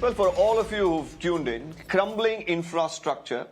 Well, for all of you who've tuned in, crumbling infrastructure,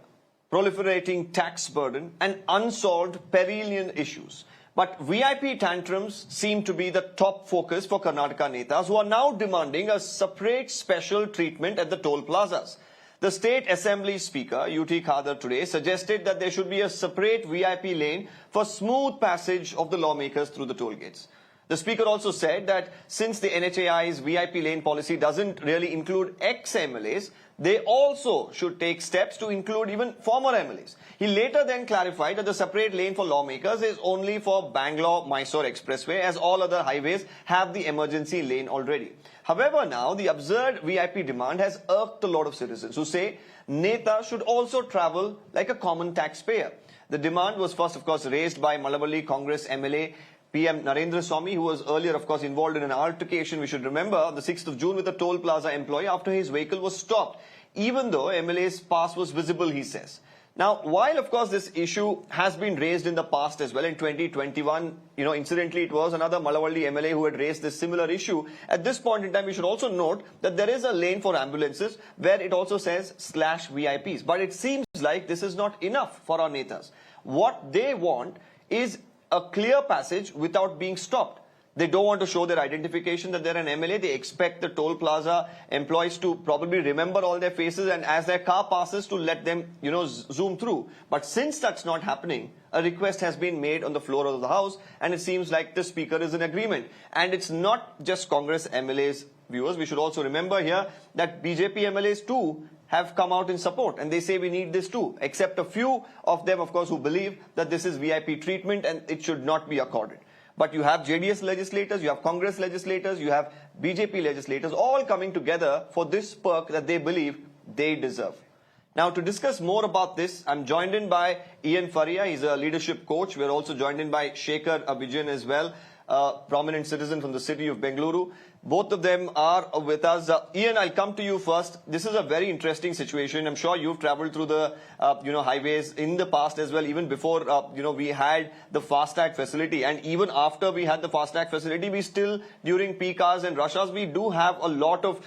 proliferating tax burden, and unsolved perennial issues. But VIP tantrums seem to be the top focus for Karnataka Netas, who are now demanding a separate special treatment at the toll plazas. The State Assembly Speaker, UT Khadar, today suggested that there should be a separate VIP lane for smooth passage of the lawmakers through the toll gates. The Speaker also said that since the NHAI's VIP lane policy doesn't really include ex-MLAs, they also should take steps to include even former MLAs. He later then clarified that the separate lane for lawmakers is only for Bangalore-Mysore Expressway, as all other highways have the emergency lane already. However, now the absurd VIP demand has irked a lot of citizens who say Netas should also travel like a common taxpayer. The demand was first, of course, raised by Malavalli Congress MLA PM Narendra Swamy, who was earlier, of course, involved in an altercation, we should remember, on the 6th of June with a toll plaza employee after his vehicle was stopped, even though MLA's pass was visible, he says. Now, while, of course, this issue has been raised in the past as well, in 2021, incidentally, it was another Malavalli MLA who had raised this similar issue. At this point in time, we should also note that there is a lane for ambulances where it also says /VIPs. But it seems like this is not enough for our Netas. What they want is a clear passage without being stopped. They don't want to show their identification that they're an MLA. They expect the toll plaza employees to probably remember all their faces and as their car passes to let them, zoom through. But since that's not happening, a request has been made on the floor of the House, and it seems like the Speaker is in agreement. And it's not just Congress MLAs, viewers. We should also remember here that BJP MLAs too have come out in support, and they say we need this too, except a few of them, of course, who believe that this is VIP treatment and it should not be accorded. But you have JDS legislators, you have Congress legislators, you have BJP legislators all coming together for this perk that they believe they deserve. Now, to discuss more about this, I'm joined in by Ian Faria. He's a leadership coach. We're also joined in by Shekhar Vijayan as well, a prominent citizen from the city of Bengaluru. Both of them are with us. Ian, I'll come to you first. This is a very interesting situation. I'm sure you've traveled through the, highways in the past as well, even before, we had the FASTag facility. And even after we had the FASTag facility, we still, during peak hours and rush hours, we do have a lot of,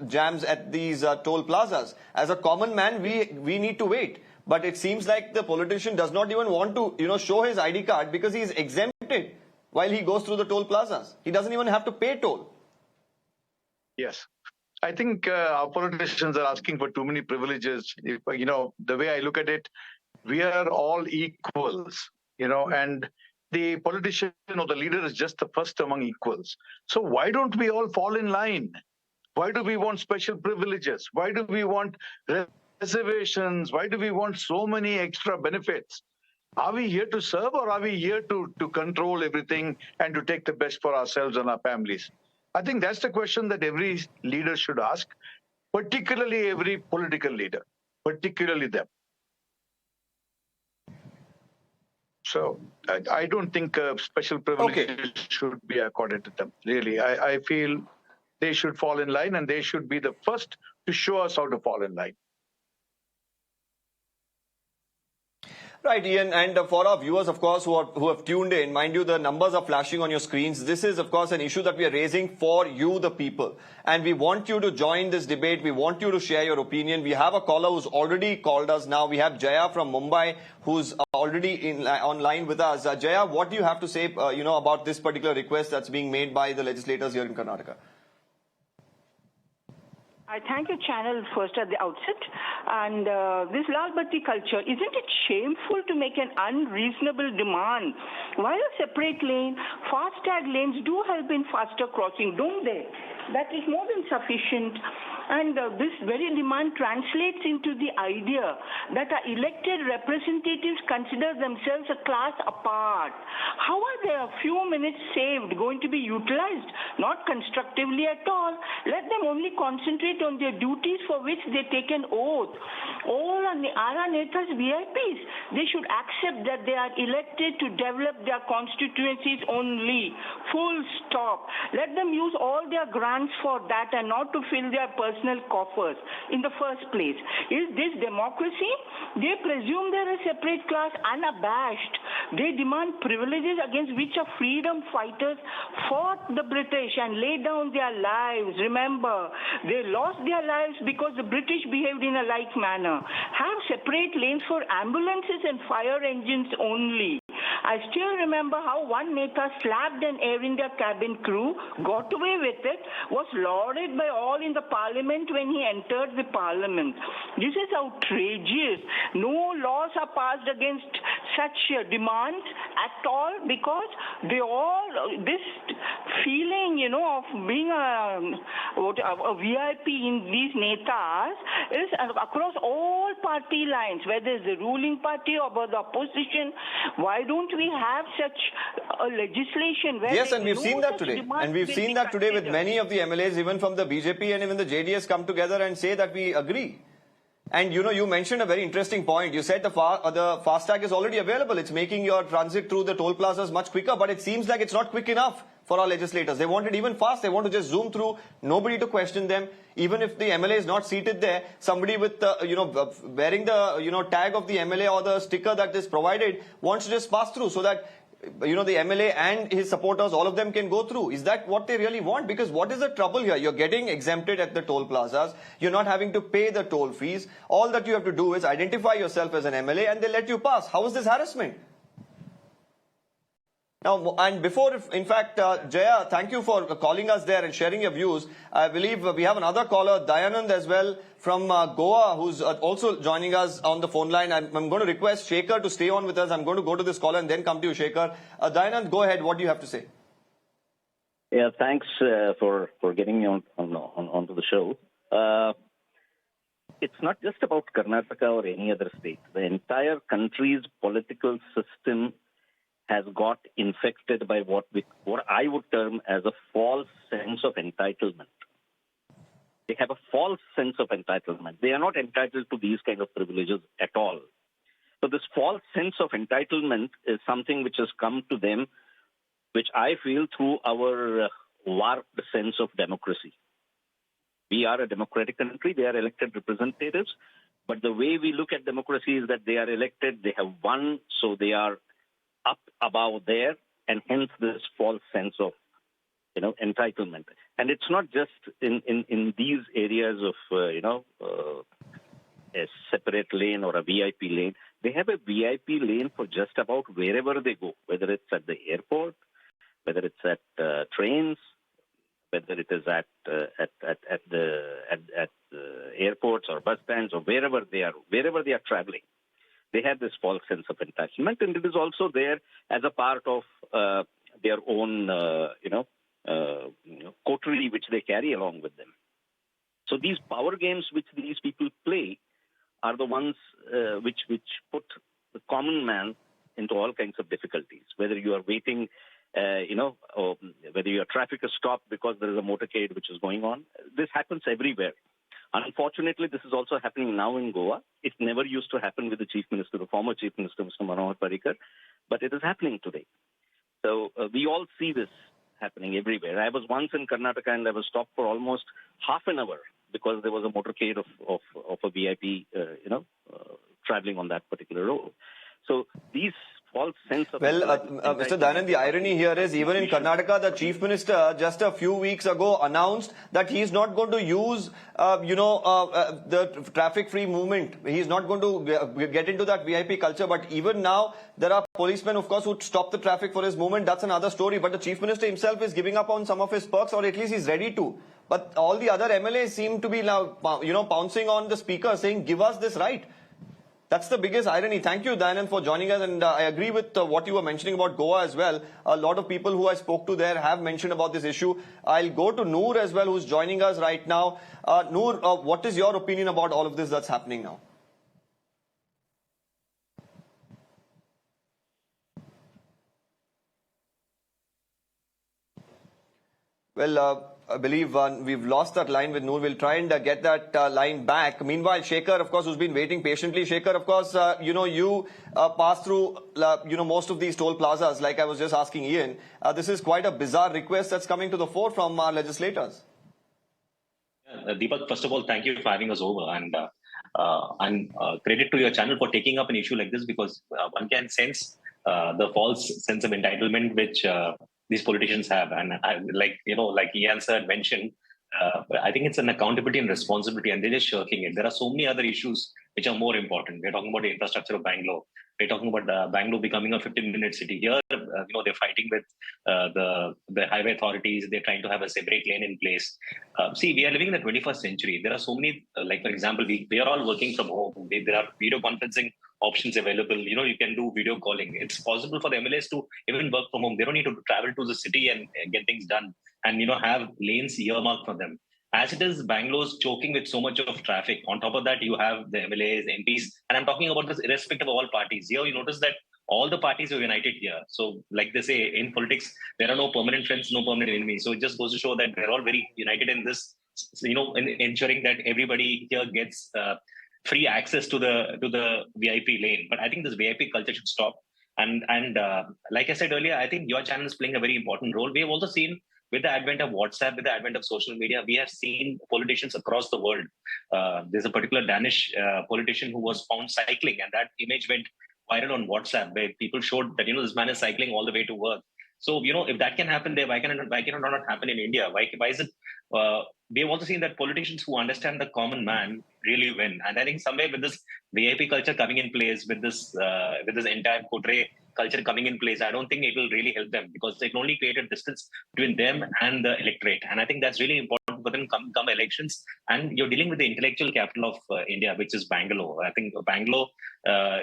jams at these toll plazas. As a common man, we need to wait. But it seems like the politician does not even want to, show his ID card because he is exempted while he goes through the toll plazas. He doesn't even have to pay toll. Yes. I think our politicians are asking for too many privileges. The way I look at it, we are all equals, and the politician or the leader is just the first among equals. So why don't we all fall in line? Why do we want special privileges? Why do we want reservations? Why do we want so many extra benefits? Are we here to serve, or are we here to control everything and to take the best for ourselves and our families? I think that's the question that every leader should ask, particularly every political leader, particularly them. So I don't think special privileges should be accorded to them. Really, I feel they should fall in line, and they should be the first to show us how to fall in line. Right, Ian, and for our viewers, of course, who have tuned in, mind you, the numbers are flashing on your screens. This is, of course, an issue that we are raising for you, the people. And we want you to join this debate. We want you to share your opinion. We have a caller who's already called us now. We have Jaya from Mumbai, who's already online with us. Jaya, what do you have to say, about this particular request that's being made by the legislators here in Karnataka? I thank your channel first at the outset. And this Lal Batti culture, isn't it shameful to make an unreasonable demand? While a separate lane, FASTag lanes do help in faster crossing, don't they? That is more than sufficient. And this very demand translates into the idea that our elected representatives consider themselves a class apart. How are their few minutes saved going to be utilized? Not constructively at all. Let them only concentrate on their duties for which they take an oath. All our Netas VIPs, they should accept that they are elected to develop their constituencies only. Full stop. Let them use all their grants for that and not to fill their personal coffers in the first place. Is this democracy? They presume they're a separate class unabashed. They demand privileges against which our freedom fighters fought the British and laid down their lives. Remember, they lost their lives because the British behaved in a like manner. Have separate lanes for ambulances and fire engines only. I still remember how one Neta slapped an Air India cabin crew, got away with it, was lauded by all in the parliament when he entered the parliament. This is outrageous. No laws are passed against such demands at all because they all, this feeling, of being a VIP in these Netas is across all party lines, whether it's the ruling party or the opposition. Why don't we have such a legislation where Yes, and we've seen that today. And we've seen that today with many of the MLAs, even from the BJP and even the JDS, come together and say that we agree. And you mentioned a very interesting point. You said the FASTag is already available. It's making your transit through the toll plazas much quicker, but it seems like it's not quick enough for our legislators. They want it even fast. They want to just zoom through, nobody to question them. Even if the MLA is not seated there, somebody with, wearing the, tag of the MLA or the sticker that is provided wants to just pass through so that, the MLA and his supporters, all of them can go through. Is that what they really want? Because what is the trouble here? You're getting exempted at the toll plazas. You're not having to pay the toll fees. All that you have to do is identify yourself as an MLA and they let you pass. How is this harassment? Now, and before, in fact, Jaya, thank you for calling us there and sharing your views. I believe we have another caller, Dayanand, as well, from Goa, who's also joining us on the phone line. I'm going to request Shekhar to stay on with us. I'm going to go to this caller and then come to you, Shekhar. Dayanand, go ahead. What do you have to say? Yeah, thanks for getting me onto the show. It's not just about Karnataka or any other state. The entire country's political system has got infected by what I would term as a false sense of entitlement. They have a false sense of entitlement. They are not entitled to these kind of privileges at all. So this false sense of entitlement is something which has come to them, which I feel through our warped sense of democracy. We are a democratic country. They are elected representatives. But the way we look at democracy is that they are elected, they have won, so they are up above there, and hence this false sense of entitlement. And it's not just in these areas of a separate lane or a VIP lane. They have a VIP lane for just about wherever they go, whether it's at the airport, whether it's at trains, whether it is at airports or bus stands or wherever they are traveling. They have this false sense of entitlement, and it is also there as a part of their own, coterie which they carry along with them. So these power games which these people play are the ones which put the common man into all kinds of difficulties. Whether you are waiting, or whether your traffic is stopped because there is a motorcade which is going on, this happens everywhere. Unfortunately, this is also happening now in Goa. It never used to happen with the Chief Minister, the former Chief Minister, Mr. Manohar Parrikar, but it is happening today. So we all see this happening everywhere. I was once in Karnataka and I was stopped for almost half an hour because there was a motorcade of a VIP, traveling on that particular road. So these false sense of... Well, Mr. Dayanand, the irony here is even in Karnataka, the Chief Minister just a few weeks ago announced that he is not going to use, the traffic-free movement. He is not going to get into that VIP culture. But even now, there are policemen, of course, who stop the traffic for his movement. That's another story. But the Chief Minister himself is giving up on some of his perks, or at least he's ready to. But all the other MLAs seem to be now, pouncing on the speaker, saying, give us this right. That's the biggest irony. Thank you, Dayanand, for joining us. And I agree with what you were mentioning about Goa as well. A lot of people who I spoke to there have mentioned about this issue. I'll go to Noor as well, who's joining us right now. Noor, what is your opinion about all of this that's happening now? Well, I believe we've lost that line with Noor. We'll try and get that line back. Meanwhile, Shekhar, of course, who's been waiting patiently. Shekhar, of course, you pass through, most of these toll plazas, like I was just asking Ian. This is quite a bizarre request that's coming to the fore from our legislators. Deepak, first of all, thank you for having us over. And credit to your channel for taking up an issue like this, because one can sense the false sense of entitlement which these politicians have. And like Ian sir mentioned, I think it's an accountability and responsibility, and they're just shirking it. There are so many other issues which are more important. We're talking about the infrastructure of Bangalore. We're talking about Bangalore becoming a 15-minute city. Here, they're fighting with the highway authorities. They're trying to have a separate lane in place. See, we are living in the 21st century. There are so many, like for example, we are all working from home. There are video conferencing options available. You can do video calling. It's possible for the MLAs to even work from home. They don't need to travel to the city and get things done, and have lanes earmarked for them. As it is, Bangalore's choking with so much of traffic. On top of that, you have the MLAs, MPs, and I'm talking about this irrespective of all parties. Here, you notice that all the parties are united here. So, like they say, in politics, there are no permanent friends, no permanent enemies. So it just goes to show that they're all very united in this, in ensuring that everybody here gets free access to the VIP lane. But I think this VIP culture should stop. And like I said earlier, I think your channel is playing a very important role. We have also seen, with the advent of WhatsApp, with the advent of social media, we have seen politicians across the world. There's a particular Danish politician who was found cycling, and that image went viral on WhatsApp, where people showed that this man is cycling all the way to work. So if that can happen there, why can it not happen in India? Why is it? We have also seen that politicians who understand the common man really win, and I think somewhere with this VIP culture coming in place, with this entire portray culture coming in place, I don't think it will really help them, because it will only create a distance between them and the electorate. And I think that's really important for them come elections. And you're dealing with the intellectual capital of India, which is Bangalore. I think Bangalore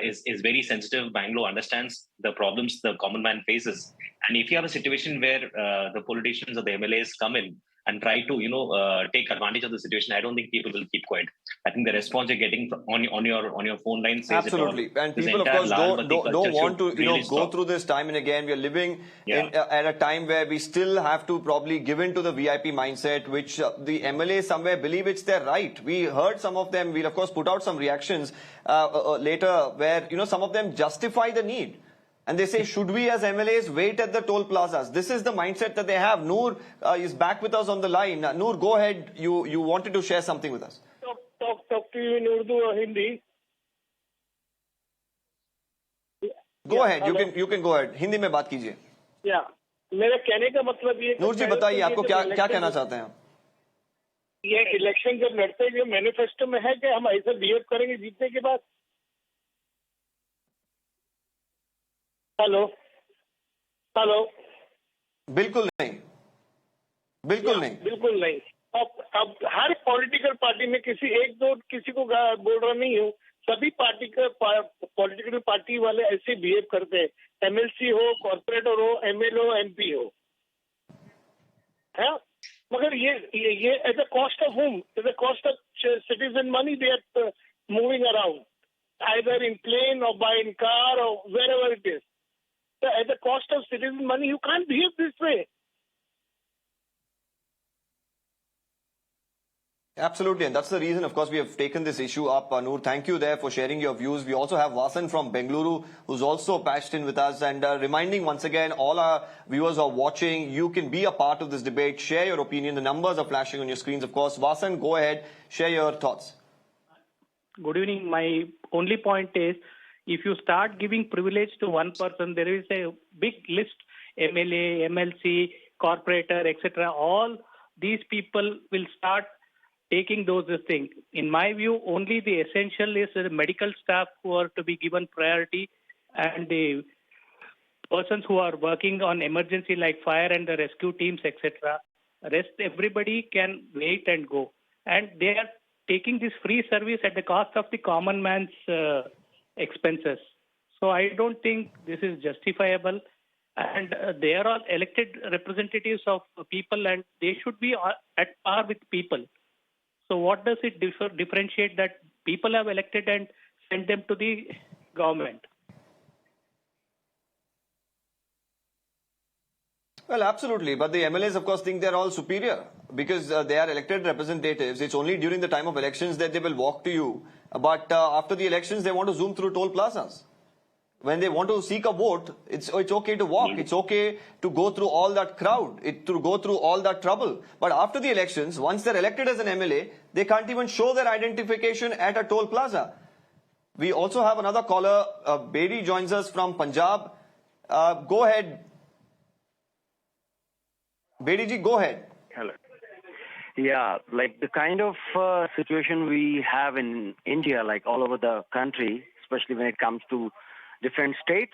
is very sensitive. Bangalore understands the problems the common man faces. And if you have a situation where the politicians or the MLAs come in and try to take advantage of the situation, I don't think people will keep quiet. I think the response you're getting on your phone line says absolutely. It all. And people, of course, don't want to really go through this time and again. We are living at a time where we still have to probably give in to the VIP mindset, which the MLAs somewhere believe it's their right. We heard some of them. We'll of course put out some reactions later, where some of them justify the need. And they say, should we as MLAs wait at the toll plazas? This is the mindset that they have. Noor is back with us on the line. Noor, go ahead. You wanted to share something with us. Talk to you in Urdu or Hindi. Go ahead. You can go ahead. Hindi में बात कीजिए. Yeah. मेरा कहने का मतलब ये. नूर जी बताइए, आपको क्या कहना चाहते हैं? ये इलेक्शन जब लड़ते हैं, मैनिफेस्टो में है कि हम ऐसे बिहेव करेंगे जीतने के बाद. हेलो. बिल्कुल नहीं. अब हर पॉलिटिकल पार्टी में किसी को बोल रहा नहीं हूँ. सभी पॉलिटिकल पार्टी वाले ऐसे बिहेव करते हैं. MLC हो, कॉर्पोरेटर हो, MLA हो, MP हो. है? मगर ये at the cost of whom? At the cost of citizen money they are moving around, either in plane or by in car or wherever it is. So at the cost of citizen money, you can't behave this way. Absolutely, and that's the reason, of course, we have taken this issue up. Noor, thank you there for sharing your views. We also have Vasan from Bengaluru, who's also patched in with us, and reminding once again, all our viewers are watching, you can be a part of this debate, share your opinion. The numbers are flashing on your screens, of course. Vasan, go ahead, share your thoughts. Good evening. My only point is, if you start giving privilege to one person, there is a big list, MLA, MLC, corporator, etc. All these people will start taking those things. In my view, only the essential is the medical staff who are to be given priority, and the persons who are working on emergency like fire and the rescue teams, etc. Rest, everybody can wait and go. And they are taking this free service at the cost of the common man's expenses. So I don't think this is justifiable. And they are all elected representatives of people, and they should be at par with people. So what does it differentiate that people have elected and sent them to the government? Well, absolutely. But the MLAs, of course, think they're all superior because they are elected representatives. It's only during the time of elections that they will walk to you. But after the elections, they want to zoom through toll plazas. When they want to seek a vote, it's okay to walk. It's okay to go through all that crowd, to go through all that trouble. But after the elections, once they're elected as an MLA, they can't even show their identification at a toll plaza. We also have another caller. Bedi joins us from Punjab. Go ahead. Bediji, go ahead. Hello. Yeah, like the kind of situation we have in India, like all over the country, especially when it comes to different states,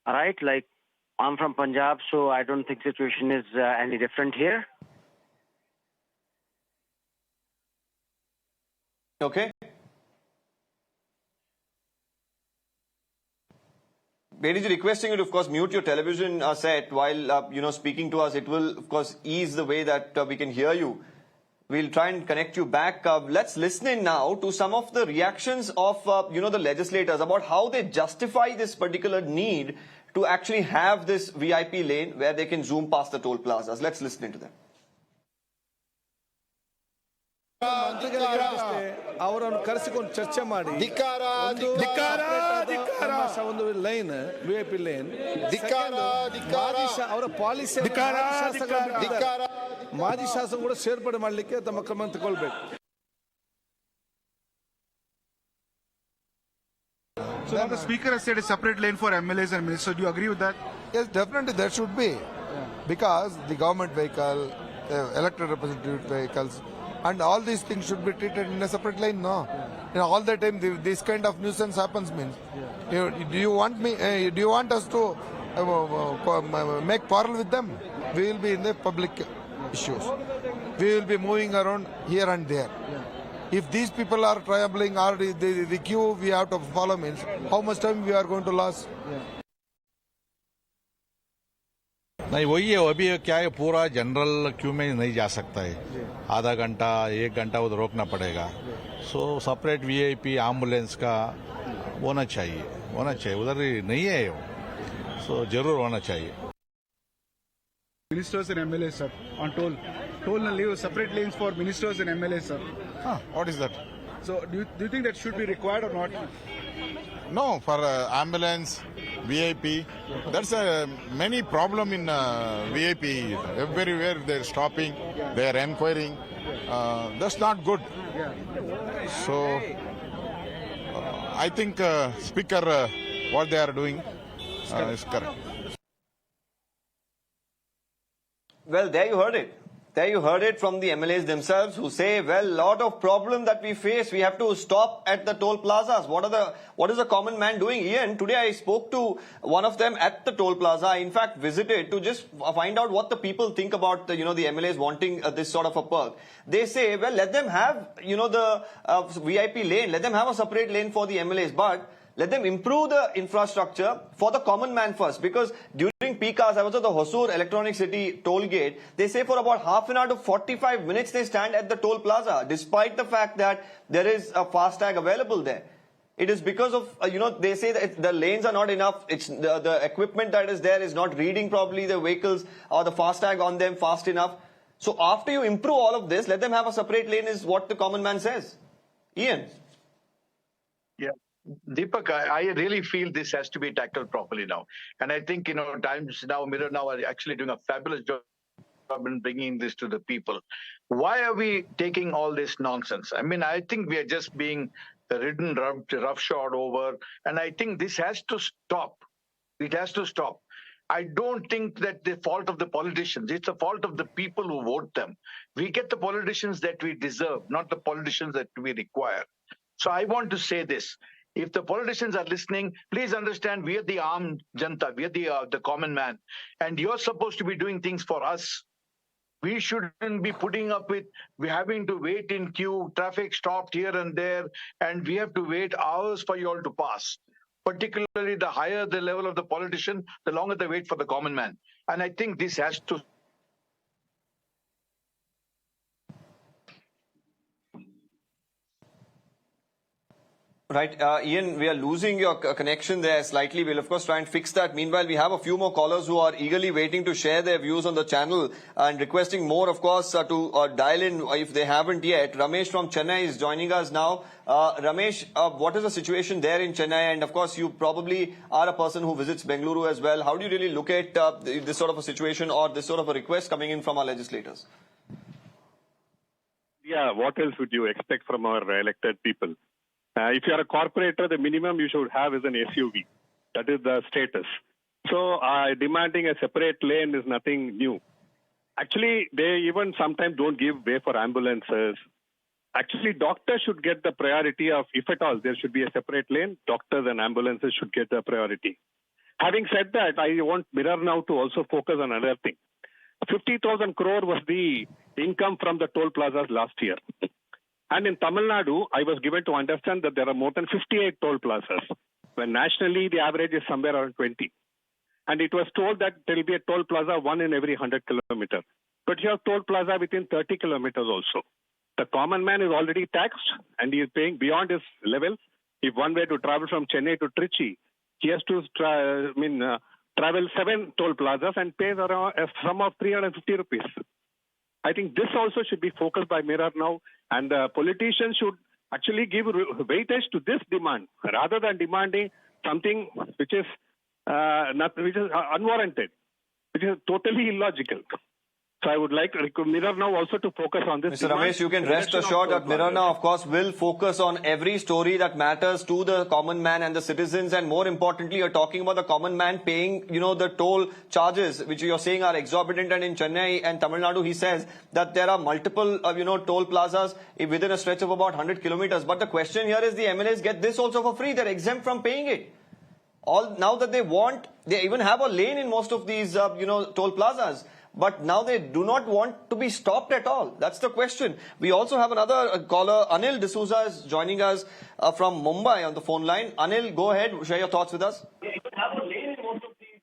all right? Like I'm from Punjab, so I don't think situation is any different here. Okay. Bediji, requesting you to, of course, mute your television set while, speaking to us. It will, of course, ease the way that we can hear you. We'll try and connect you back. Let's listen in now to some of the reactions of, the legislators about how they justify this particular need to actually have this VIP lane where they can zoom past the toll plazas. Let's listen into them. ಅವರನ್ನು ಕರೆಸಿಕೊಂಡು ಚರ್ಚೆ ಮಾಡಿ ಒಂದು line VIP line ಅವರ policy ಮಾಜಿ ಶಾಸಕ ಕೂಡ ಸೇರ್ಪಡೆ ಮಾಡಲಿಕ್ಕೆ ತಮ್ಮ ಕ್ರಮ ತಗೊಳ್ಬೇಕು. So now the speaker has said a separate lane for MLAs and ministers. Do you agree with that? Yes, definitely there should be, because the government vehicle, elected representative vehicles, and all these things should be treated in a separate lane. No, all the time this kind of nuisance happens. Means, do you want me? Do you want us to make quarrel with them? We will be in the public issues. We will be moving around here and there. If these people are traveling or the queue we have to follow, means how much time we are going to lose? नहीं, वही है. अभी क्या है, पूरा general Q में नहीं जा सकता है. आधा घंटा 1 घंटा उधर रोकना पड़ेगा. सो सेपरेट VIP एम्बुलेंस का होना चाहिए. उधर नहीं है, सो जरूर होना चाहिए. Ministers and MLAs, sir, on toll and leave separate lanes for ministers and MLAs, sir. What is that? So do you think that should be required or not? No, for ambulance, VIP, that's a many problem in VIP. Everywhere they're stopping, they're inquiring. That's not good. So I think Speaker, what they are doing is correct. Well, there you heard it. There you heard it from the MLAs themselves, who say, well, lot of problem that we face, we have to stop at the toll plazas. What is the common man doing? Ian, today I spoke to one of them at the toll plaza. I in fact visited to just find out what the people think about the MLAs wanting this sort of a perk. They say, well, let them have the VIP lane, let them have a separate lane for the MLAs, but let them improve the infrastructure for the common man first. Because during peak hours, I was at the Hosur Electronic City toll gate. They say for about half an hour to 45 minutes they stand at the toll plaza, despite the fact that there is a FASTag available there. It is because of, they say that the lanes are not enough. It's the equipment that is there is not reading properly the vehicles or the FASTag on them fast enough. So after you improve all of this, let them have a separate lane is what the common man says. Ian. Yeah. Deepak, I really feel this has to be tackled properly now. And I think, Times Now, Mirror Now are actually doing a fabulous job in bringing this to the people. Why are we taking all this nonsense? I mean, I think we are just being ridden roughshod over. And I think this has to stop. It has to stop. I don't think that the fault of the politicians. It's the fault of the people who vote them. We get the politicians that we deserve, not the politicians that we require. So I want to say this. If the politicians are listening, please understand we are the armed janta, we are the common man, and you're supposed to be doing things for us. We shouldn't be putting up with having to wait in queue, traffic stopped here and there, and we have to wait hours for you all to pass. Particularly the higher the level of the politician, the longer they wait for the common man. And I think this has to. Right, Ian, we are losing your connection there slightly. We'll of course try and fix that. Meanwhile, we have a few more callers who are eagerly waiting to share their views on the channel and requesting more, of course, to dial in if they haven't yet. Ramesh from Chennai is joining us now. Ramesh, what is the situation there in Chennai? And of course, you probably are a person who visits Bengaluru as well. How do you really look at this sort of a situation or this sort of a request coming in from our legislators? Yeah, what else would you expect from our elected people? If you are a corporator, the minimum you should have is an SUV. That is the status. So demanding a separate lane is nothing new. Actually, they even sometimes don't give way for ambulances. Actually, doctors should get the priority of, if at all, there should be a separate lane, doctors and ambulances should get the priority. Having said that, I want Mirror now to also focus on another thing. 50,000 crore was the income from the toll plazas last year. And in Tamil Nadu, I was given to understand that there are more than 58 toll plazas, when nationally the average is somewhere around 20. And it was told that there will be a toll plaza one in every 100 kilometers. But you have toll plaza within 30 kilometers also. The common man is already taxed and he is paying beyond his level. If one were to travel from Chennai to Trichy, he has to travel 7 toll plazas and pays around a sum of 350 rupees. I think this also should be focused by Mirror now, and the politicians should actually give weightage to this demand rather than demanding something which is unwarranted, which is totally illogical. So I would like Mirror now also to focus on this. Mr. Ramesh, you can rest assured that Mirror now, of course, will focus on every story that matters to the common man and the citizens. And more importantly, you're talking about the common man paying, the toll charges, which you're saying are exorbitant. And in Chennai and Tamil Nadu, he says that there are multiple, toll plazas within a stretch of about 100 kilometers. But the question here is the MLAs get this also for free. They're exempt from paying it. Now that they even have a lane in most of these, toll plazas. But now they do not want to be stopped at all. That's the question. We also have another caller. Anil D'Souza is joining us from Mumbai on the phone line. Anil, go ahead. Share your thoughts with us. They have a lane in most of these,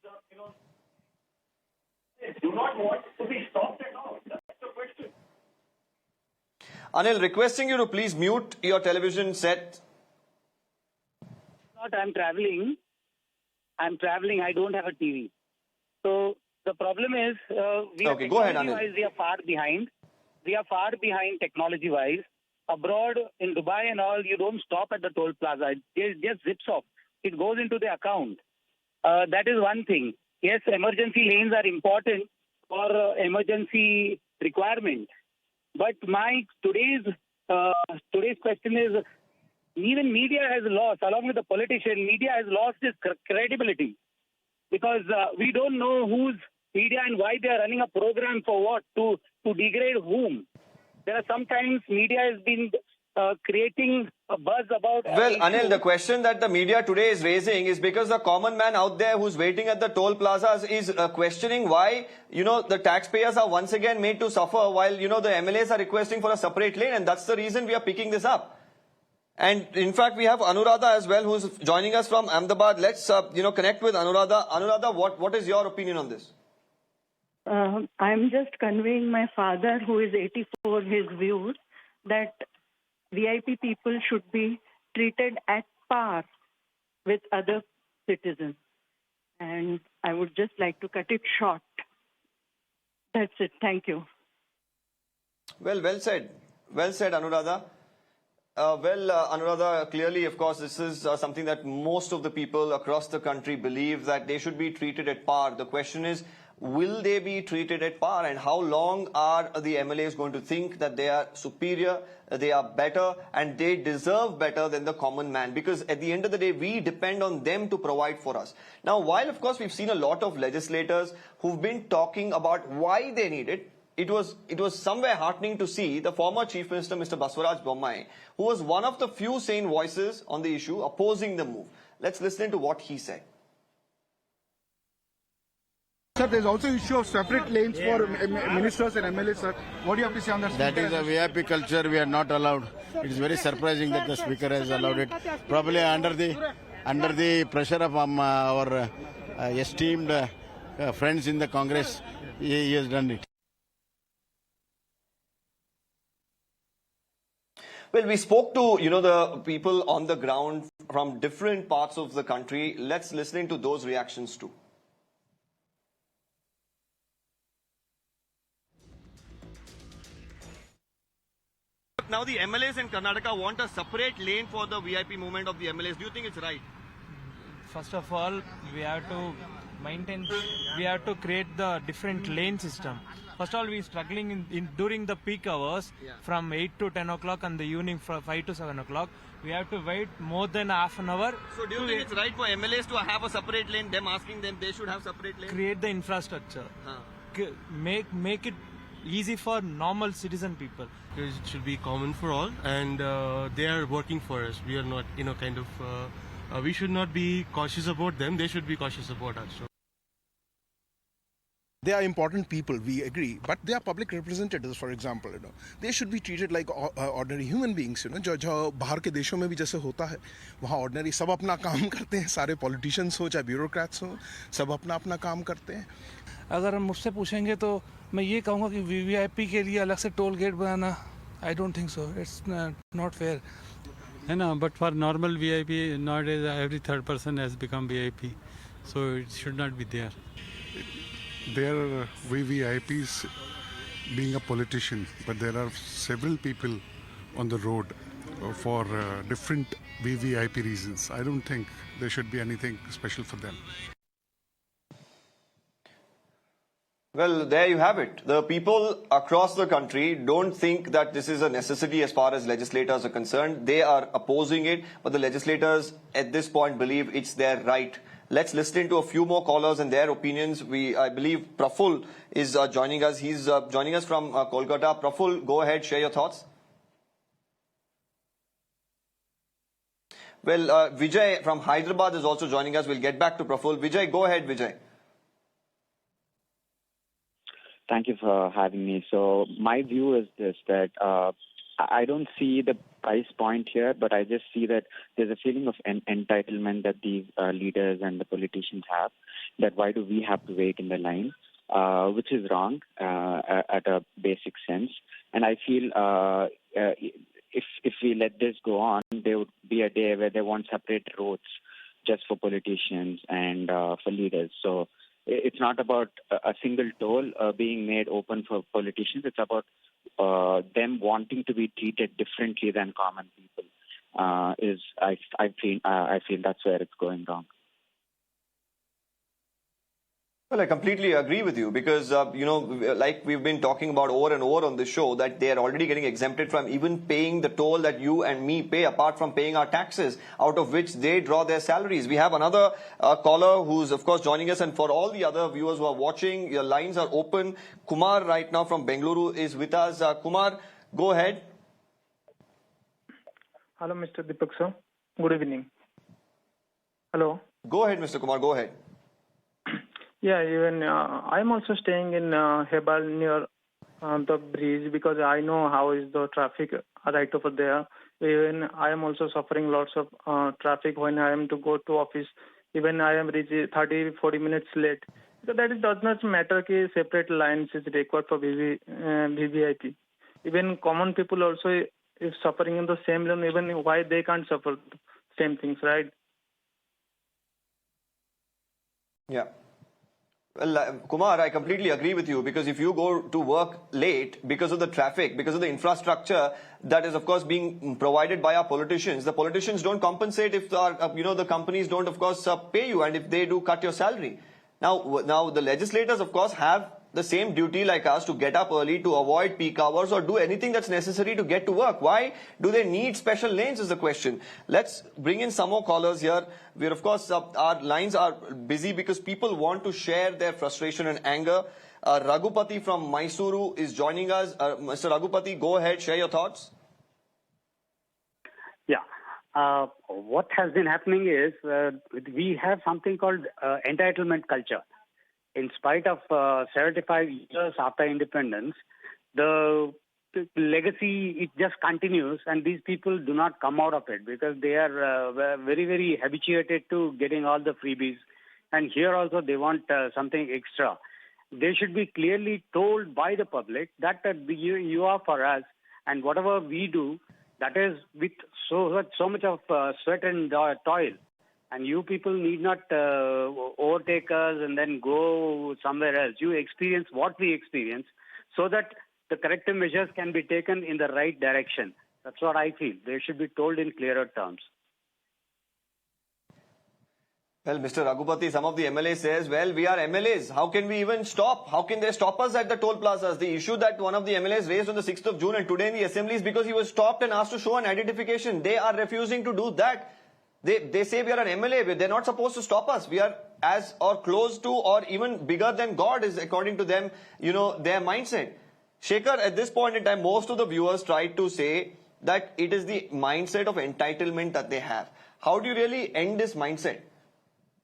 they do not want to be stopped at all. That's the question. Anil, requesting you to please mute your television set. I'm traveling. I don't have a TV. So the problem is, we are far behind. We are far behind technology-wise. Abroad, in Dubai and all, you don't stop at the toll plaza. It just zips off. It goes into the account. That is one thing. Yes, emergency lanes are important for emergency requirements. But today's question is, even media has lost, along with the politician, media has lost its credibility. Because we don't know who's media and why they are running a program for what, to degrade whom. There are sometimes media has been creating a buzz about... Well, Anil, the question that the media today is raising is because the common man out there who's waiting at the toll plazas is questioning why, the taxpayers are once again made to suffer while, the MLAs are requesting for a separate lane, and that's the reason we are picking this up. And in fact, we have Anuradha as well, who's joining us from Ahmedabad. Let's, connect with Anuradha. Anuradha, what is your opinion on this? I'm just conveying my father, who is 84, his views that VIP people should be treated at par with other citizens. And I would just like to cut it short. That's it. Thank you. Well said. Well said, Anuradha. Anuradha, clearly, of course, this is something that most of the people across the country believe that they should be treated at par. The question is, will they be treated at par, and how long are the MLAs going to think that they are superior, they are better, and they deserve better than the common man? Because at the end of the day, we depend on them to provide for us. Now, while, of course, we've seen a lot of legislators who've been talking about why they need it, it was somewhere heartening to see the former Chief Minister, Mr. Basavaraj Bommai, who was one of the few sane voices on the issue opposing the move. Let's listen to what he said. Sir, there's also issue of separate lanes for ministers and MLAs, sir. What do you have to say on that? That is a VIP culture we are not allowed. It is very surprising that the Speaker has allowed it. Probably under the pressure of our esteemed friends in the Congress, he has done it. Well, we spoke to, the people on the ground from different parts of the country. Let's listen to those reactions too. Now the MLAs in Karnataka want a separate lane for the VIP movement of the MLAs. Do you think it's right? First of all, we have to maintain. We have to create the different lane system. First of all, we are struggling during the peak hours from 8 to 10 o'clock and the evening from 5 to 7 o'clock. We have to wait more than half an hour. So do you think it's right for MLAs to have a separate lane, them asking them they should have separate lane? Create the infrastructure. Make it easy for normal citizen people. It should be common for all, and they are working for us. We are not, we should not be cautious about them. They should be cautious about us. So. They are important people, we agree, but they are public representatives, for example, They should be treated like ordinary human beings, जो बाहर के देशों में भी जैसे होता है, वहाँ ordinary सब अपना काम करते हैं, सारे politicians हो, चाहे bureaucrats हो, सब अपना काम करते हैं. अगर हम मुझसे पूछेंगे तो मैं ये कहूँगा कि VVIP के लिए अलग से टोल गेट बनाना, I don't think so. It's not fair. But for normal VIP, nowadays every third person has become VIP, so it should not be there. There are VVIPs being a politician, but there are several people on the road for different VVIP reasons. I don't think there should be anything special for them. Well, there you have it. The people across the country don't think that this is a necessity as far as legislators are concerned. They are opposing it, but the legislators at this point believe it's their right. Let's listen to a few more callers and their opinions. I believe Praful is joining us. He's joining us from Kolkata. Praful, go ahead, share your thoughts. Well, Vijay from Hyderabad is also joining us. We'll get back to Praful. Vijay, go ahead, Vijay. Thank you for having me. So my view is this, that I don't see the price point here, but I just see that there's a feeling of entitlement that these leaders and the politicians have, that why do we have to wait in the line, which is wrong at a basic sense. And I feel if we let this go on, there would be a day where they want separate roads just for politicians and for leaders. So it's not about a single toll being made open for politicians. It's about them wanting to be treated differently than common people. I feel that's where it's going wrong. Well, I completely agree with you because, like we've been talking about over and over on this show, that they are already getting exempted from even paying the toll that you and me pay, apart from paying our taxes, out of which they draw their salaries. We have another caller who's, of course, joining us. And for all the other viewers who are watching, your lines are open. Kumar right now from Bengaluru is with us. Kumar, go ahead. Hello, Mr. Deepak, sir. Good evening. Hello. Go ahead, Mr. Kumar. Go ahead. Yeah, even I'm also staying in Hebal near the bridge because I know how is the traffic right over there. Even I am also suffering lots of traffic when I am to go to office. Even I am reaching 30-40 minutes late. So that it does not matter that separate lines is required for VVIP. Even common people also is suffering in the same lane. Even why they can't suffer same things, right? Yeah. Well, Kumar, I completely agree with you because if you go to work late because of the traffic, because of the infrastructure that is, of course, being provided by our politicians, the politicians don't compensate if the companies don't, of course, pay you, and if they do cut your salary. Now the legislators, of course, have the same duty like us to get up early, to avoid peak hours, or do anything that's necessary to get to work. Why do they need special lanes is the question. Let's bring in some more callers here. We're, of course, our lines are busy because people want to share their frustration and anger. Raghupati from Mysuru is joining us. Mr. Raghupati, go ahead, share your thoughts. Yeah. What has been happening is we have something called entitlement culture. In spite of 75 years after independence, the legacy, it just continues, and these people do not come out of it because they are very, very habituated to getting all the freebies. And here also they want something extra. They should be clearly told by the public that you are for us, and whatever we do, that is with so much of sweat and toil. And you people need not overtake us and then go somewhere else. You experience what we experience so that the corrective measures can be taken in the right direction. That's what I feel. They should be told in clearer terms. Well, Mr. Raghupati, some of the MLA says, well, we are MLAs. How can we even stop? How can they stop us at the toll plazas? The issue that one of the MLAs raised on the 6th of June and today in the assembly is because he was stopped and asked to show an identification. They are refusing to do that. They say we are an MLA. They're not supposed to stop us. We are as or close to or even bigger than God is according to them, their mindset. Shekhar, at this point in time, most of the viewers tried to say that it is the mindset of entitlement that they have. How do you really end this mindset?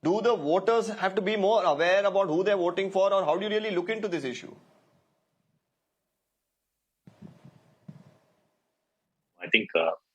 Do the voters have to be more aware about who they're voting for, or how do you really look into this issue? I think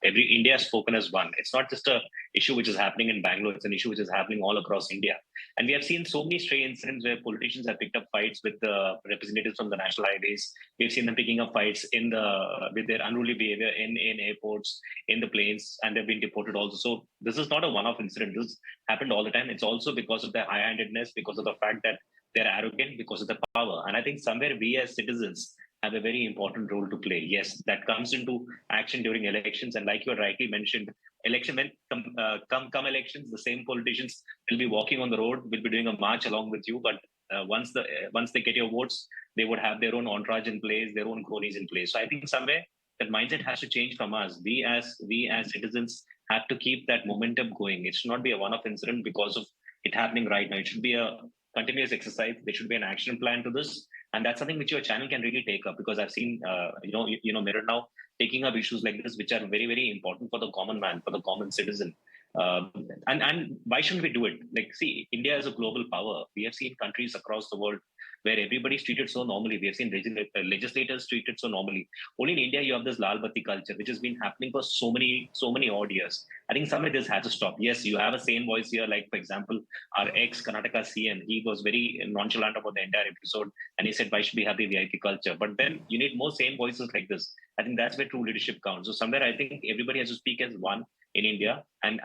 India has spoken as one. It's not just a issue which is happening in Bangalore. It's an issue which is happening all across India. And we have seen so many stray incidents where politicians have picked up fights with the representatives from the national highways. We've seen them picking up fights with their unruly behavior in airports, in the planes, and they've been deported also. So this is not a one-off incident. This happened all the time. It's also because of their high-handedness, because of the fact that they're arrogant, because of the power. And I think somewhere we as citizens have a very important role to play. Yes, that comes into action during elections. And like you rightly mentioned, come elections, the same politicians will be walking on the road, will be doing a march along with you. But once they get your votes, they would have their own entourage in place, their own cronies in place. So I think somewhere that mindset has to change from us. We as citizens have to keep that momentum going. It should not be a one-off incident because of it happening right now. It should be a continuous exercise. There should be an action plan to this. And that's something which your channel can really take up, because I've seen, Mirror now taking up issues like this, which are very, very important for the common man, for the common citizen. And why shouldn't we do it? Like, see, India is a global power. We have seen countries across the world where everybody's treated so normally. We have seen legislators treated so normally. Only in India, you have this Lal Batti culture, which has been happening for so many odd years. I think somewhere this has to stop. Yes, you have a sane voice here, like, for example, our ex-Karnataka CM, he was very nonchalant about the entire episode, and he said, why should we have the VIP culture? But then you need more sane voices like this. I think that's where true leadership counts. So somewhere I think everybody has to speak as one in India and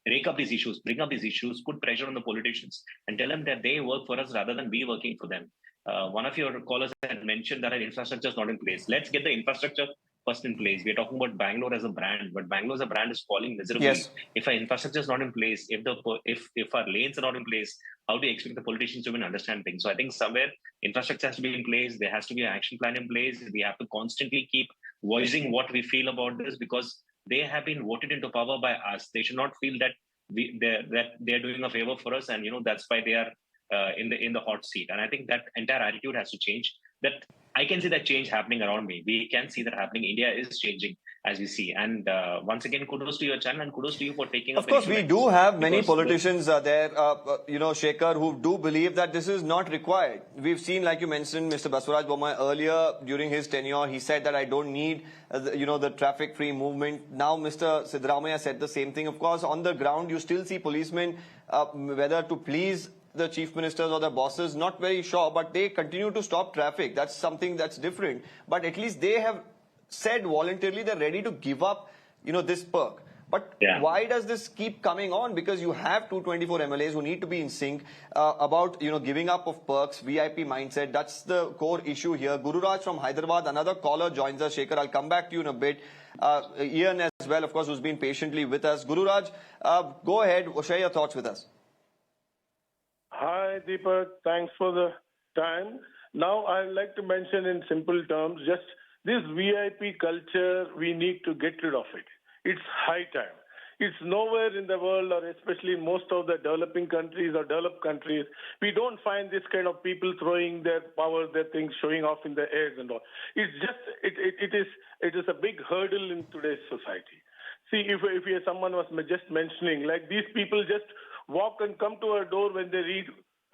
rake up these issues, bring up these issues, put pressure on the politicians and tell them that they work for us rather than we working for them. One of your callers had mentioned that our infrastructure is not in place. Let's get the infrastructure first in place. We're talking about Bangalore as a brand, but Bangalore as a brand is falling miserably. Yes. If our infrastructure is not in place, if our lanes are not in place, how do you expect the politicians to even understand things? So I think somewhere infrastructure has to be in place. There has to be an action plan in place. We have to constantly keep voicing what we feel about this, because they have been voted into power by us. They should not feel that they're doing a favor for us, and that's why they are in the hot seat. And I think that entire attitude has to change. That I can see that change happening around me. We can see that happening. India is changing as we see. And once again, kudos to your channel and kudos to you for taking up. Of course, we do have many politicians there, Shekhar, who do believe that this is not required. We've seen, like you mentioned, Mr. Basavaraj Bommai earlier during his tenure, he said that I don't need, the traffic-free movement. Now, Mr. Siddaramaiah said the same thing. Of course, on the ground, you still see policemen, whether to please the chief ministers or the bosses, not very sure, but they continue to stop traffic. That's something that's different. But at least they have said voluntarily they're ready to give up, this perk. But why does this keep coming on? Because you have 224 MLAs who need to be in sync about, giving up of perks, VIP mindset. That's the core issue here. Gururaj from Hyderabad, another caller joins us. Shekhar, I'll come back to you in a bit. Ian as well, of course, who's been patiently with us. Gururaj, go ahead, share your thoughts with us. Hi, Deepak. Thanks for the time. Now, I'd like to mention in simple terms, just this VIP culture, we need to get rid of it. It's high time. It's nowhere in the world, or especially in most of the developing countries or developed countries, we don't find this kind of people throwing their power, their things, showing off in the air and all. It's just, it is a big hurdle in today's society. See, if someone was just mentioning, like these people just walk and come to our door when they read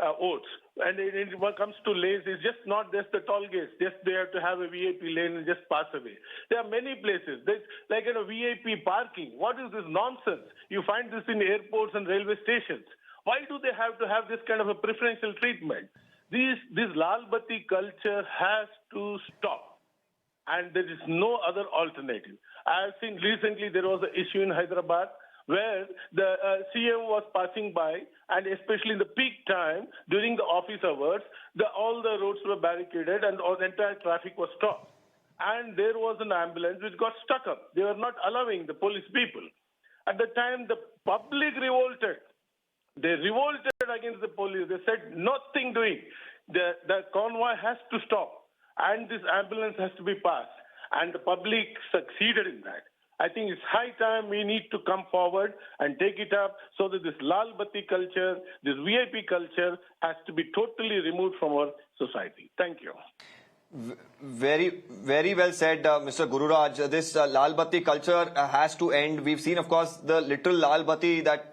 oaths. And when it comes to lanes, it's just not just the toll gates. Just they have to have a VIP lane and just pass away. There are many places. There's like VIP parking. What is this nonsense? You find this in airports and railway stations. Why do they have to have this kind of a preferential treatment? This Lal Batti culture has to stop. And there is no other alternative. I have seen recently there was an issue in Hyderabad where the CM was passing by, and especially in the peak time during the office hours, all the roads were barricaded and all the entire traffic was stopped. And there was an ambulance which got stuck up. They were not allowing the police people. At the time, the public revolted. They revolted against the police. They said nothing doing. The convoy has to stop and this ambulance has to be passed. And the public succeeded in that. I think it's high time we need to come forward and take it up so that this Lal Batti culture, this VIP culture has to be totally removed from our society. Thank you. Very, very well said, Mr. Gururaj. This Lal Batti culture has to end. We've seen, of course, the literal Lal Batti that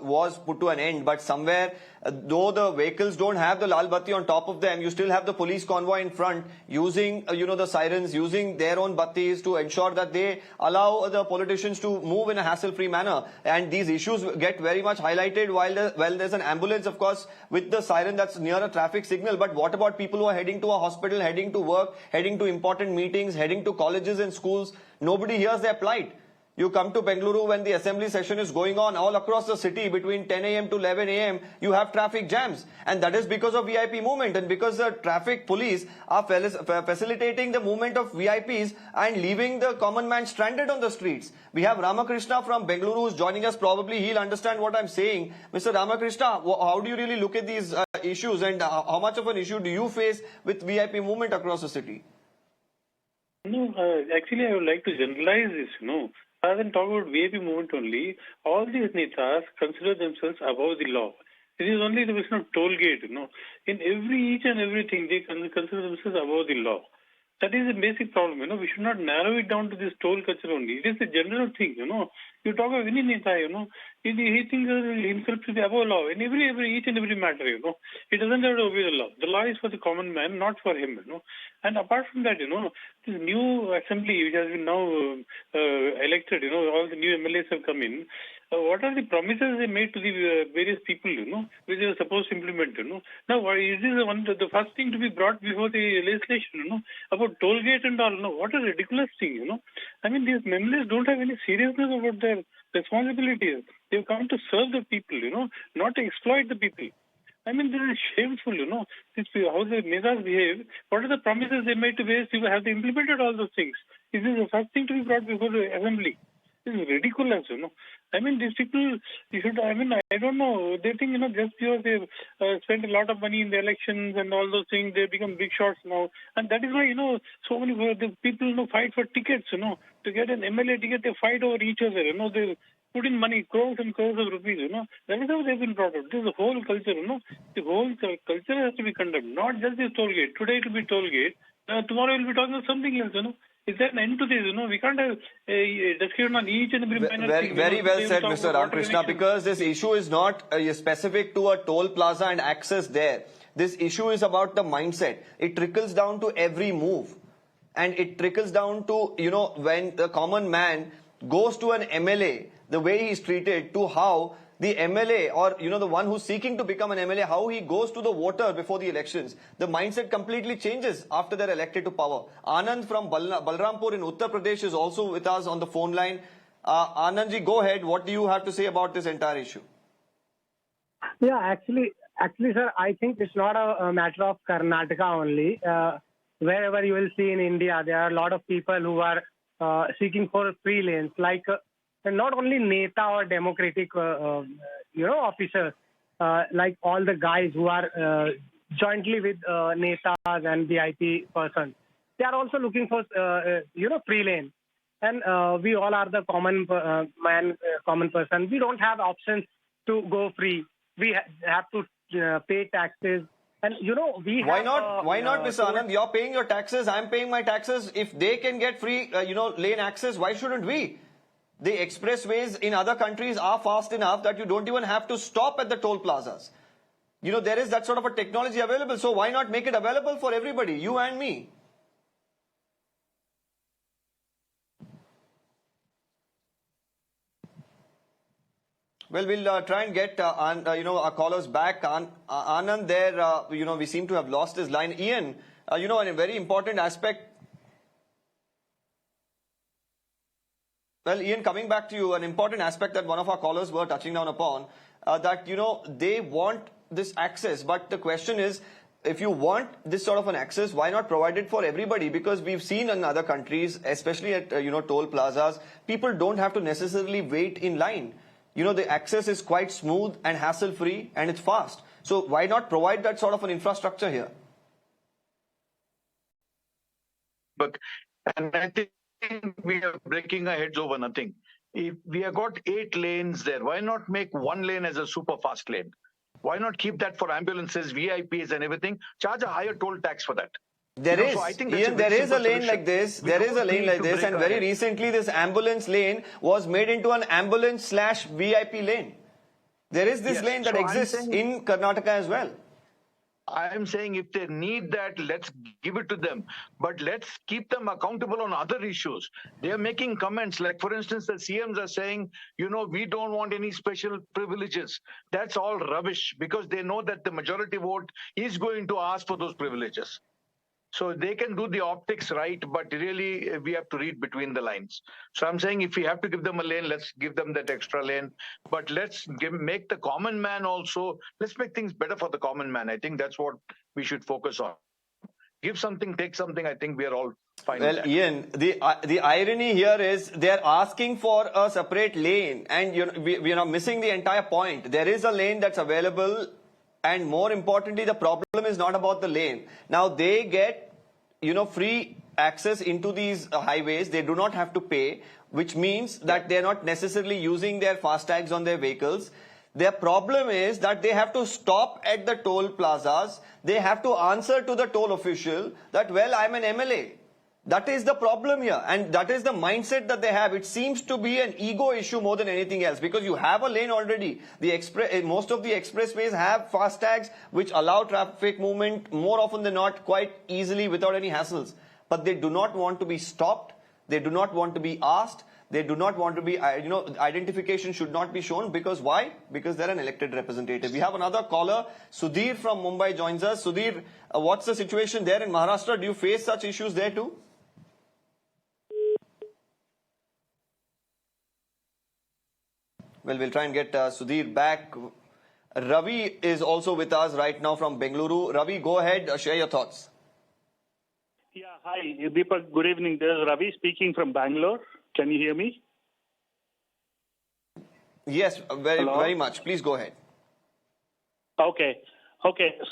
was put to an end, but somewhere, though the vehicles don't have the Lal Batti on top of them, you still have the police convoy in front using, the sirens, using their own battis to ensure that they allow the politicians to move in a hassle-free manner. And these issues get very much highlighted while there's an ambulance, of course, with the siren that's near a traffic signal. But what about people who are heading to a hospital, heading to work, heading to important meetings, heading to colleges and schools? Nobody hears their plight. You come to Bengaluru when the assembly session is going on all across the city between 10 a.m. to 11 a.m. You have traffic jams, and that is because of VIP movement and because the traffic police are facilitating the movement of VIPs and leaving the common man stranded on the streets. We have Ramakrishna from Bengaluru who's joining us. Probably he'll understand what I'm saying. Mr. Ramakrishna, how do you really look at these issues, and how much of an issue do you face with VIP movement across the city? No, actually I would like to generalize this, Rather than talk about VIP movement only, all these netas consider themselves above the law. It is only the question of toll gate, In each and everything, they consider themselves above the law. That is the basic problem, We should not narrow it down to this toll culture only. It is a general thing, You talk of any neta, he thinks himself to be above law in each and every matter, He doesn't have to obey the law. The law is for the common man, not for him, And apart from that, this new assembly which has been now elected, all the new MLAs have come in. What are the promises they made to the various people, which they were supposed to implement, Now, is this the first thing to be brought before the legislation, about toll gate and all, What a ridiculous thing, I mean, these MLAs don't have any seriousness about their responsibilities. They've come to serve the people, not to exploit the people. I mean, this is shameful, This, how the Netas behave. What are the promises they made to various people? Have they implemented all those things? Is this the first thing to be brought before the assembly? This is ridiculous, I mean, these people, I don't know. They think, just because they spend a lot of money in the elections and all those things, they become big shots now. And that is why, so many people, fight for tickets, To get an MLA ticket, they fight over each other, They put in money, crores and crores of rupees, That is how they've been brought up. This is the whole culture, The whole culture has to be condemned, not just this toll gate. Today it will be toll gate. Tomorrow we'll be talking about something else, Is there an end to this? We can't have a discussion on each and every minor thing. Very well said, Mr. Ramakrishna, because this issue is not specific to a toll plaza and access there. This issue is about the mindset. It trickles down to every move. And it trickles down to, when the common man goes to an MLA, the way he's treated, to how the MLA or, the one who's seeking to become an MLA, how he goes to the voter before the elections. The mindset completely changes after they're elected to power. Anand from Balrampur in Uttar Pradesh is also with us on the phone line. Anandji, go ahead. What do you have to say about this entire issue? Yeah, actually, sir, I think it's not a matter of Karnataka only. Wherever you will see in India, there are a lot of people who are seeking for free lanes, like not only Neta or democratic, officers, like all the guys who are jointly with Netas and VIP persons. They are also looking for, free lane. And we all are the common common person. We don't have options to go free. We have to pay taxes. And, Why not, Mr. Anand? You're paying your taxes. I'm paying my taxes. If they can get free, lane access, why shouldn't we? The expressways in other countries are fast enough that you don't even have to stop at the toll plazas. There is that sort of a technology available. So why not make it available for everybody, you and me? Well, we'll try and get, our callers back. Anand there, we seem to have lost his line. Ian, a very important aspect. Well, Ian, coming back to you, an important aspect that one of our callers were touching down upon, that, they want this access. But the question is, if you want this sort of an access, why not provide it for everybody? Because we've seen in other countries, especially at, toll plazas, people don't have to necessarily wait in line. the access is quite smooth and hassle-free and it's fast. So why not provide that sort of an infrastructure here? And I think we are breaking our heads over nothing. If we have got 8 lanes there, why not make 1 lane as a super fast lane? Why not keep that for ambulances, VIPs and everything? Charge a higher toll tax for that. There is, so I think Ian, there is a lane solution. like this. We There is a don't lane need like to this, break and our very head. recently this ambulance lane was made into an ambulance/VIP lane. There is this Yes, lane that so I'm exists saying- in Karnataka as well. I am saying if they need that, let's give it to them. But let's keep them accountable on other issues. They are making comments like, for instance, the CMs are saying, we don't want any special privileges. That's all rubbish because they know that the majority vote is going to ask for those privileges. So they can do the optics right, but really we have to read between the lines. So I'm saying if we have to give them a lane, let's give them that extra lane. But let's make the common man also, let's make things better for the common man. I think that's what we should focus on. Give something, take something. I think we are all fine with Well, that. Ian, the irony here is they're asking for a separate lane, and we are missing the entire point. There is a lane that's available, and more importantly, the problem is not about the lane. Now they get free access into these highways. They do not have to pay, which means that they're not necessarily using their fastags on their vehicles. Their problem is that they have to stop at the toll plazas. They have to answer to the toll official that, well, I'm an MLA. That is the problem here, and that is the mindset that they have. It seems to be an ego issue more than anything else, because you have a lane already. Most of the expressways have fastags which allow traffic movement more often than not quite easily without any hassles. But they do not want to be stopped. They do not want to be asked. They do not want to be, identification should not be shown. Because why? Because they're an elected representative. We have another caller. Sudhir from Mumbai joins us. Sudhir, what's the situation there in Maharashtra? Do you face such issues there too? Well, we'll try and get Sudhir back. Ravi is also with us right now from Bengaluru. Ravi, go ahead, share your thoughts. Yeah, hi, Deepak. Good evening. This is Ravi speaking from Bangalore. Can you hear me? Yes, very much. Please go ahead. Okay.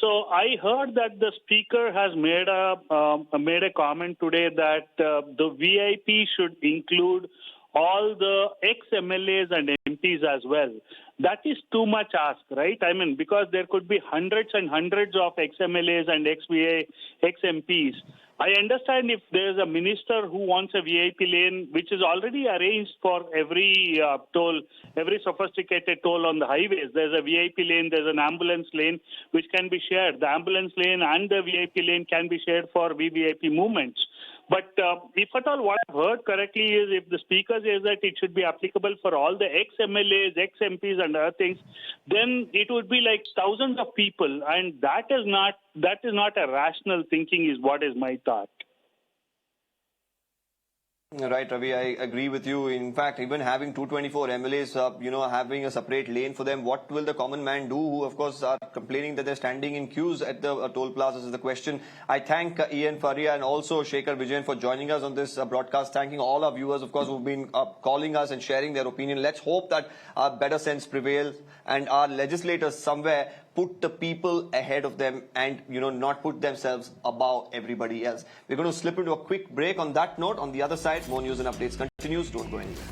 So I heard that the speaker has made a comment today that the VIP should include all the ex-MLAs and MPs as well. That is too much ask, right? I mean, because there could be hundreds and hundreds of ex-MLAs and ex-MPs. I understand if there's a minister who wants a VIP lane, which is already arranged for every toll, every sophisticated toll on the highways. There's a VIP lane, there's an ambulance lane, which can be shared. The ambulance lane and the VIP lane can be shared for VVIP movements. But if at all what I've heard correctly is if the speaker says that it should be applicable for all the ex-MLAs, ex-MPs and other things, then it would be like thousands of people. And that is not a rational thinking is what is my thought. Right, Ravi, I agree with you. In fact, even having 224 MLAs, having a separate lane for them, what will the common man do who, of course, are complaining that they're standing in queues at the toll plazas is the question. I thank Ian, Faria and also Shekhar Vijayan for joining us on this broadcast. Thanking all our viewers, of course, who've been calling us and sharing their opinion. Let's hope that our better sense prevails and our legislators somewhere put the people ahead of them and, not put themselves above everybody else. We're going to slip into a quick break on that note. On the other side, more news and updates continues. Don't go anywhere.